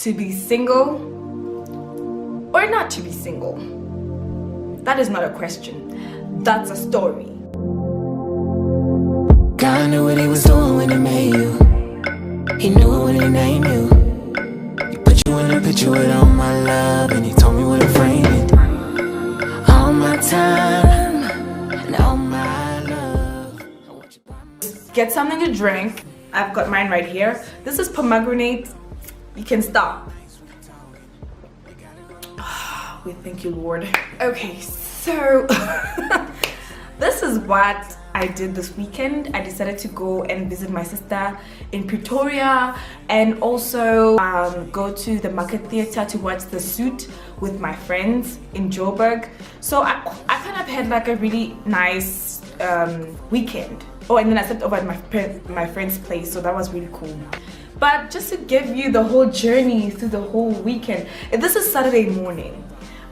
to be single or not to be single? That is not a question. That's a story. God knew what he was doing when he made you. He knew it when he named you. He put you in the picture with all my love, and he told me where to frame it. All my time and all my love. Get something to drink. I've got mine right here. This is pomegranate. You can stop. We thank you, Lord. Okay, so this is what I did this weekend. I decided to go and visit my sister in Pretoria and also go to the Market Theatre to watch The Suit with my friends in Joburg. So I kind of had like a really nice weekend. Oh, and then I slept over at my friend's place, so that was really cool. But just to give you the whole journey through the whole weekend, this is Saturday morning.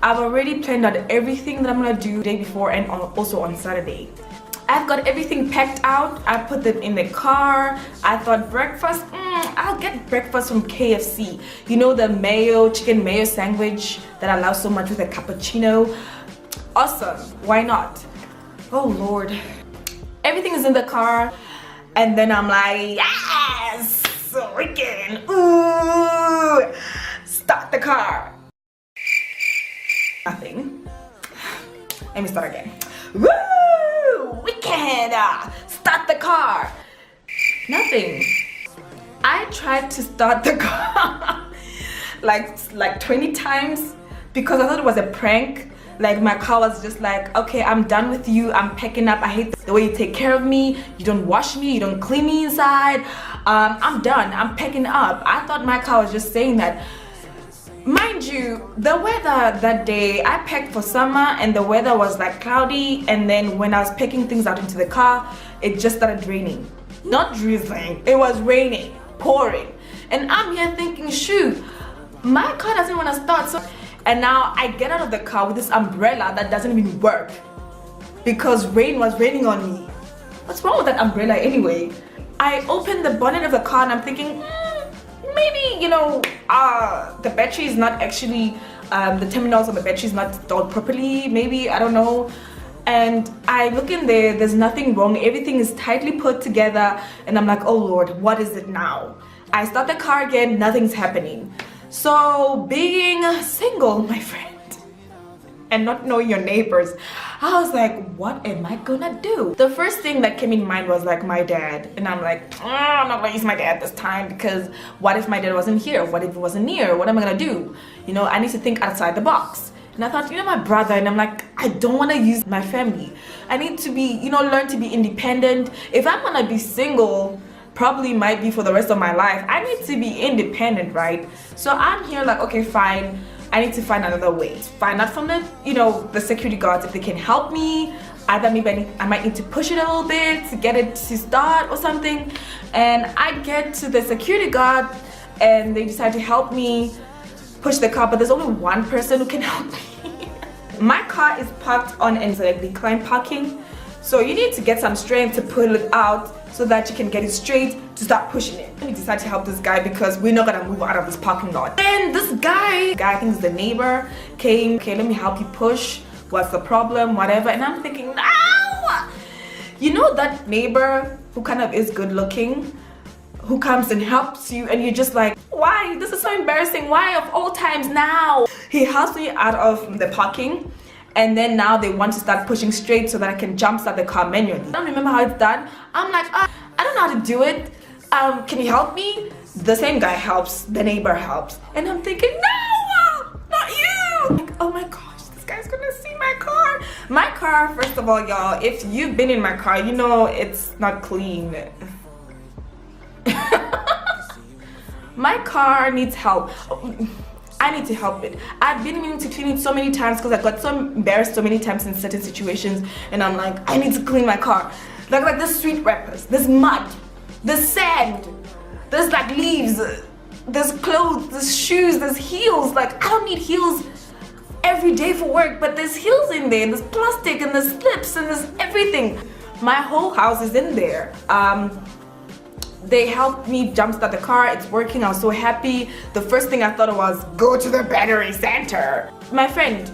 I've already planned out everything that I'm gonna do the day before and also on Saturday. I've got everything packed out. I put them in the car. I thought breakfast, I'll get breakfast from KFC. You know, the chicken mayo sandwich that I love so much with a cappuccino. Awesome, why not? Oh Lord. Everything is in the car and then I'm like, yes, weekend. Ooh, start the car. Nothing. Let me start again. Woo! Weekend! Start the car. Nothing. I tried to start the car like 20 times because I thought it was a prank. Like my car was just like, okay, I'm done with you. I'm packing up. I hate the way you take care of me. You don't wash me. You don't clean me inside. I'm done. I'm packing up. I thought my car was just saying that. Mind you, the weather that day, I packed for summer and the weather was like cloudy, and then when I was packing things out into the car, it just started raining. Not drizzling, it was raining, pouring. And I'm here thinking, shoot, my car doesn't want to start. So, and now I get out of the car with this umbrella that doesn't even work because rain was raining on me. What's wrong with that umbrella anyway? I opened the bonnet of the car and I'm thinking, maybe, you know, the battery is not actually, the terminals on the battery is not installed properly, maybe, I don't know. And I look in there, there's nothing wrong, everything is tightly put together, and I'm like, oh Lord, what is it now? I start the car again, nothing's happening. So being single, my friend, and not knowing your neighbors, I was like, what am I gonna do? The first thing that came in mind was like my dad, and I'm like, I'm not gonna use my dad this time because what if my dad wasn't here? What if he wasn't near? What am I gonna do? You know, I need to think outside the box. And I thought, you know, my brother, and I'm like, I don't want to use my family. I need to be, you know, learn to be independent. If I'm gonna be single, probably might be for the rest of my life, I need to be independent, right? So I'm here like, okay, fine, I need to find another way. Find out from the, you know, the security guards if they can help me. Either maybe I might need to push it a little bit to get it to start or something. And I get to the security guard and they decide to help me push the car, but there's only one person who can help me. My car is parked on a decline parking, so you need to get some strength to pull it out so that you can get it straight to start pushing it. We decided to help this guy because we're not gonna move out of this parking lot. And this guy, I think is the neighbor, came, okay, let me help you push. What's the problem? Whatever. And I'm thinking, no! You know that neighbor who kind of is good looking, who comes and helps you, and you're just like, why? This is so embarrassing. Why of all times now? He helps me out of the parking. And then now they want to start pushing straight so that I can jumpstart the car manually. I don't remember how it's done. I'm like, I don't know how to do it. Can you help me? The same guy helps, the neighbor helps. And I'm thinking, no, not you. Like, oh my gosh, this guy's gonna see my car. My car, first of all, y'all, if you've been in my car, you know it's not clean. My car needs help. I need to help it. I've been meaning to clean it so many times because I got so embarrassed so many times in certain situations, and I'm like, I need to clean my car. Like there's street wrappers, there's mud, there's sand, there's like leaves, there's clothes, there's shoes, there's heels. Like I don't need heels every day for work, but there's heels in there, and there's plastic, and there's slips, and there's everything. My whole house is in there. they helped me jumpstart the car. It's working. I was so happy. The first thing I thought was go to the battery center. My friend,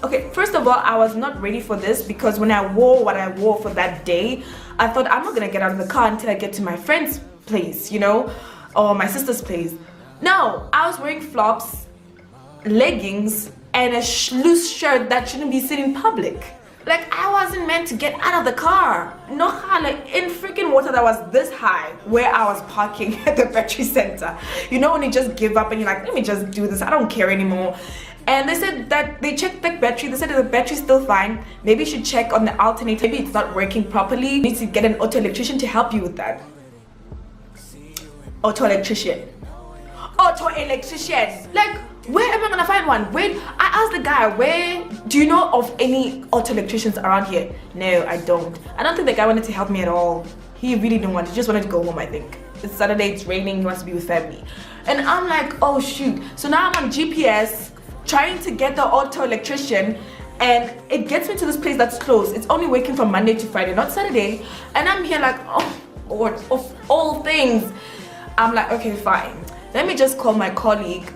okay, first of all, I was not ready for this because when I wore what I wore for that day, I thought I'm not gonna get out of the car until I get to my friend's place, you know, or my sister's place. No, I was wearing flops, leggings, and a loose shirt that shouldn't be seen in public. Like, I wasn't meant to get out of the car. No, like in freaking water that was this high where I was parking at the battery center. You know when you just give up and you're like, let me just do this, I don't care anymore. And they said that they checked the battery. They said that the battery's still fine. Maybe you should check on the alternator. Maybe it's not working properly. You need to get an auto electrician to help you with that. Auto electrician. Auto electrician. Like, where am I gonna find one? Wait, I asked the guy, where do you know of any auto electricians around here? No, I don't. I don't think the guy wanted to help me at all. He really didn't want to. He just wanted to go home, I think. It's Saturday, it's raining, he wants to be with family. And I'm like, oh shoot. So now I'm on GPS trying to get the auto electrician, and it gets me to this place that's closed. It's only working from Monday to Friday, not Saturday. And I'm here like, oh Lord, of all things. I'm like, okay, fine. Let me just call my colleague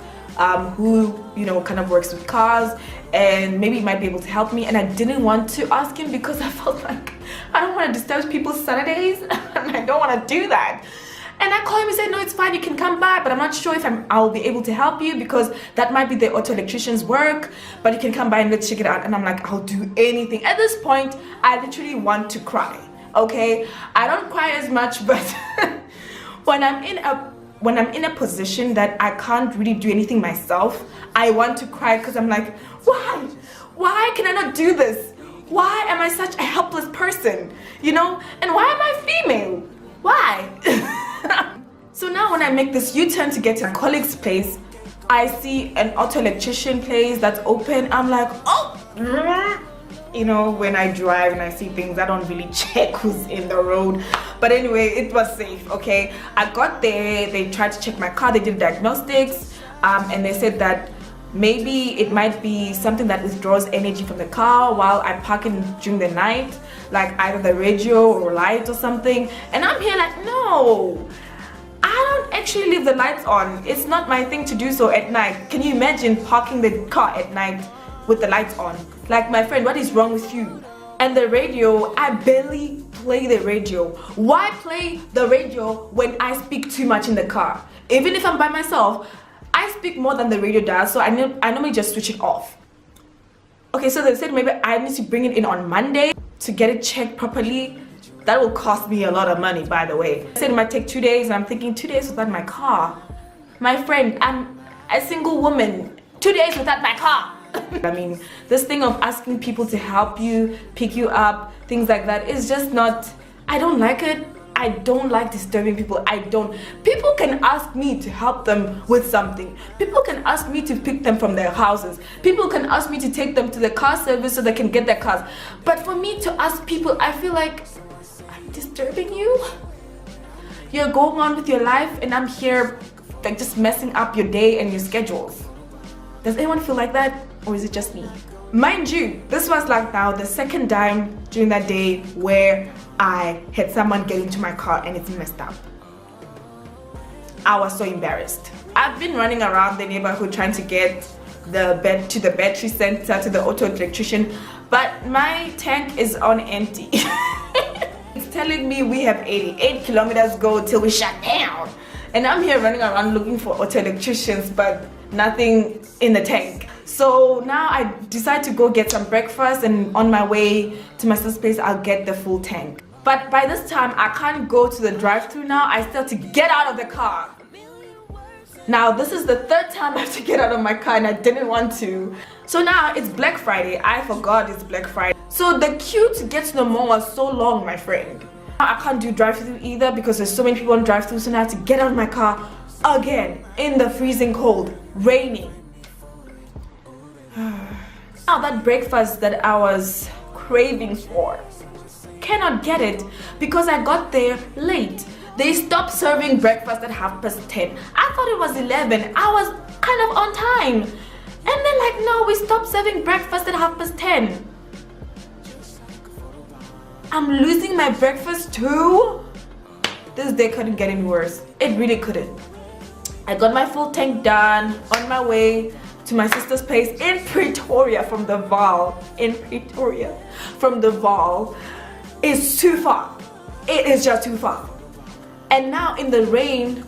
who, you know, kind of works with cars, and maybe he might be able to help me. And I didn't want to ask him because I felt like I don't want to disturb people's Saturdays and I don't want to do that. And I called him and said, no, it's fine, you can come by, but I'm not sure if I'll be able to help you because that might be the auto electrician's work, but you can come by and let's check it out. And I'm like, I'll do anything. At this point, I literally want to cry, okay? I don't cry as much, but when I'm in a position that I can't really do anything myself, I want to cry because I'm like, why? Why can I not do this? Why am I such a helpless person? You know? And why am I female? Why? So now when I make this U-turn to get to a colleague's place, I see an auto electrician place that's open. I'm like, oh! You know, when I drive and I see things, I don't really check who's in the road. But anyway, it was safe, okay? I got there, they tried to check my car, they did diagnostics, and they said that maybe it might be something that withdraws energy from the car while I'm parking during the night, like either the radio or light or something. And I'm here like, no, I don't actually leave the lights on. It's not my thing to do so at night. Can you imagine parking the car at night with the lights on? Like, my friend, what is wrong with you? And the radio, I barely play the radio. Why play the radio when I speak too much in the car? Even if I'm by myself, I speak more than the radio does, so I normally just switch it off. Okay, so they said maybe I need to bring it in on Monday to get it checked properly. That will cost me a lot of money, by the way. They said it might take 2 days, and I'm thinking 2 days without my car. My friend, I'm a single woman. 2 days without my car. I mean, this thing of asking people to help you, pick you up, things like that is just not, I don't like it. I don't like disturbing people. People can ask me to help them with something. People can ask me to pick them from their houses. People can ask me to take them to the car service so they can get their cars. But for me to ask people, I feel like I'm disturbing you. You're going on with your life and I'm here like just messing up your day and your schedules. Does anyone feel like that, or is it just me? Mind you, this was like now the second time during that day where I had someone get into my car and it's messed up. I was so embarrassed. I've been running around the neighborhood trying to get to the battery center, to the auto electrician, but my tank is on empty. It's telling me we have 88 kilometers go till we shut down. And I'm here running around looking for auto electricians, but nothing in the tank. So now I decide to go get some breakfast, and on my way to my sister's place I'll get the full tank. But by this time I can't go to the drive-thru now. I still have to get out of the car. Now this is the third time I have to get out of my car and I didn't want to. So now it's Black Friday. I forgot it's Black Friday. So the queue to get to the mall was so long, my friend. I can't do drive-thru either because there's so many people on drive-thru, so now I have to get out of my car again in the freezing cold, raining. Now that breakfast that I was craving for, cannot get it because I got there late. They stopped serving breakfast at 10:30. I thought it was 11. I was kind of on time. And they're like, no, we stopped serving breakfast at 10:30. I'm losing my breakfast too? this day couldn't get any worse. It really couldn't. I got my full tank done on my way to my sister's place in Pretoria from the Vaal. In Pretoria from the Vaal is too far. It is just too far. And now in the rain,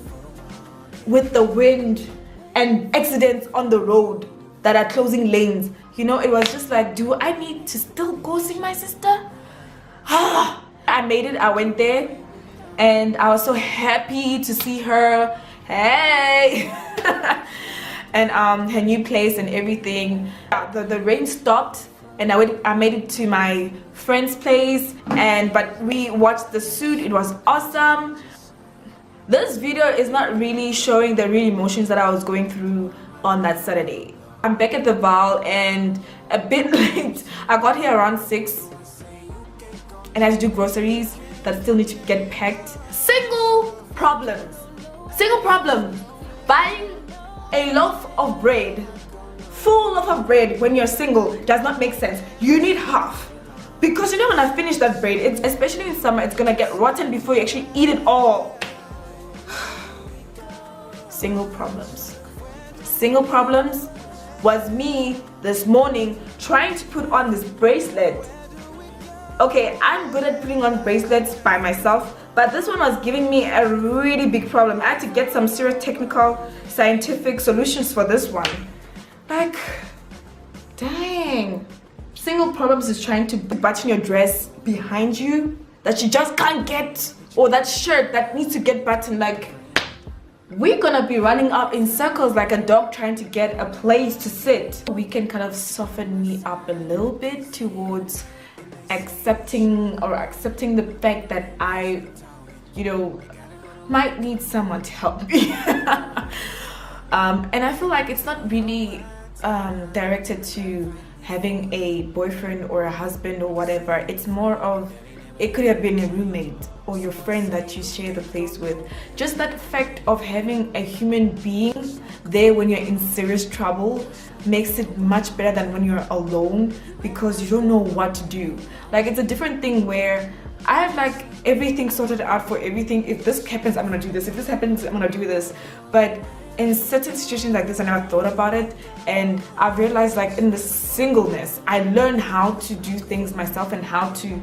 with the wind and accidents on the road that are closing lanes, you know, it was just like, do I need to still go see my sister? I made it. I went there and I was so happy to see her. Hey. And her new place and everything. The rain stopped and I made it to my friend's place, but we watched the suit. It was awesome. This video is not really showing the real emotions that I was going through on that Saturday. I'm back at the Vaal and a bit late. I got here around 6 and I had to do groceries that still need to get packed. Single problem. Buying a loaf of bread, full loaf of bread when you're single does not make sense. You need half. Because you know, when I finish that bread, especially in summer, it's gonna get rotten before you actually eat it all. Single problems was me this morning trying to put on this bracelet. Okay, I'm good at putting on bracelets by myself, but this one was giving me a really big problem. I had to get some serious technical scientific solutions for this one. Like, dang. Single problems is trying to button your dress behind you that you just can't get, or that shirt that needs to get buttoned. Like, we're gonna be running up in circles like a dog trying to get a place to sit. We can kind of soften me up a little bit towards accepting the fact that I, you know, might need someone to help me. And I feel like it's not really directed to having a boyfriend or a husband or whatever. It's more of, it could have been a roommate or your friend that you share the place with. Just that fact of having a human being there when you're in serious trouble makes it much better than when you're alone, because you don't know what to do. Like, it's a different thing where I have like everything sorted out for everything. If this happens, I'm gonna do this. If this happens, I'm gonna do this. But in certain situations like this, I never thought about it, and I've realized, like, in the singleness, I learned how to do things myself and how to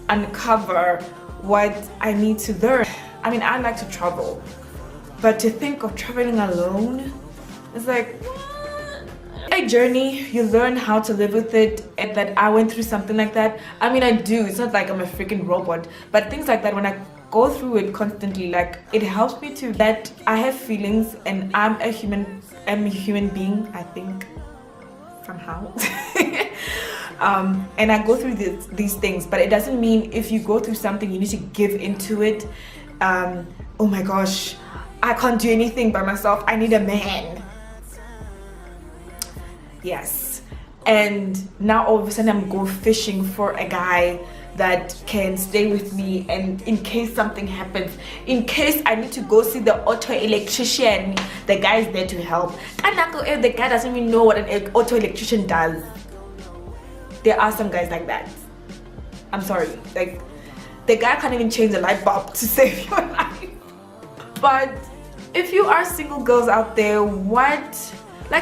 uncover what I need to learn. I mean, I like to travel, but to think of traveling alone, it's like a journey. You learn how to live with it, and that I went through something like that. I mean, I do. It's not like I'm a freaking robot, but things like that, when I go through it constantly, like, it helps me to that I have feelings and I'm a human being, I think, somehow. And I go through these things, but it doesn't mean if you go through something you need to give into it. Oh my gosh, I can't do anything by myself, I need a man. Yes. And now all of a sudden I'm go fishing for a guy that can stay with me, and in case something happens, in case I need to go see the auto electrician, the guy is there to help. And the guy doesn't even know what an auto electrician does. There are some guys like that. I'm sorry, like, the guy can't even change a light bulb to save your life. But if you are single girls out there,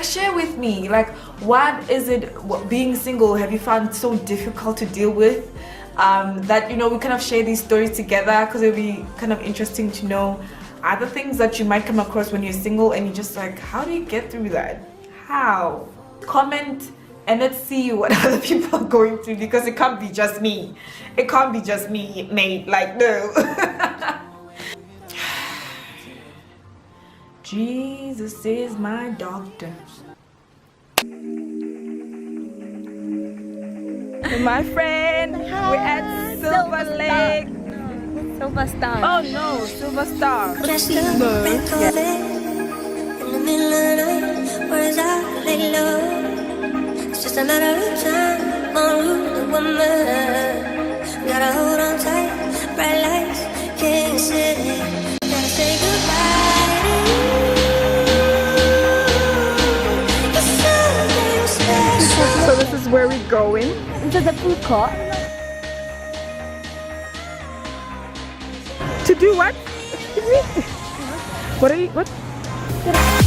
share with me, like, what is it, being single, have you found so difficult to deal with? That, you know, we kind of share these stories together, because it'll be kind of interesting to know other things that you might come across when you're single and you're just like, how do you get through that? How? Comment and let's see what other people are going through, because it can't be just me. It can't be just me, mate. Like, no. Jesus is my doctor. My friend, we're at Silver Lake. Silver Star. Oh no, Silver Star. It's just a matter of time. More room than woman. Gotta hold on tight. Bright lights, can't sit. Gotta say goodbye to you. You're so damn special. So this is where we're going. Into the food court. To To do what? Excuse me? What are you, what?